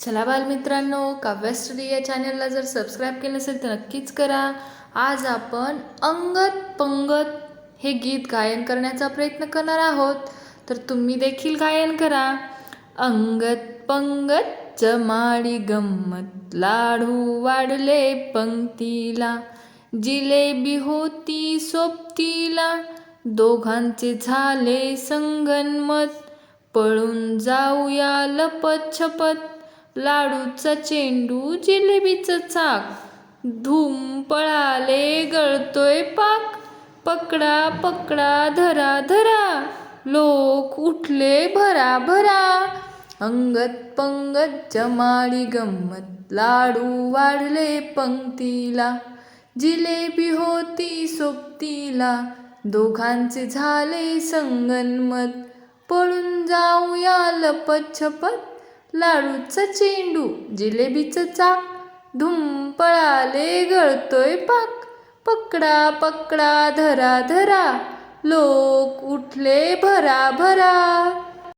चला बालमित्रांनो, काव्य स्टडी या चॅनलला जर सबस्क्राईब केलं नसेल तर नक्कीच करा. आज आपण अंगत पंगत हे गीत गायन करण्याचा प्रयत्न करणार आहोत, तर तुम्ही देखील गायन करा. अंगत पंगत जमाडी गंमत, लाडू वाढले पंक्तीला, जिलेबी होती सोबतीला, दोघांचे झाले संगनमत, पळून जाऊया लपत छपत, लाडूचा चेंडू जिलेबीचं चाक, धूम पळाले गळतोय पाक, पकडा पकडा धरा धरा, लोक उठले भरा भरा. अंगत पंगत जमाडी गंमत, लाडू वाढले पंक्तीला, जिलेबी होती सोबतीला, दोघांचे झाले संगनमत, पळून जाऊया लपत छपत, लाडूचा चेंडू जिलेबीचं चाक, धूम पळाले गळतोय पाक, पकडा पकडा धरा धरा, लोक उठले भरा भरा.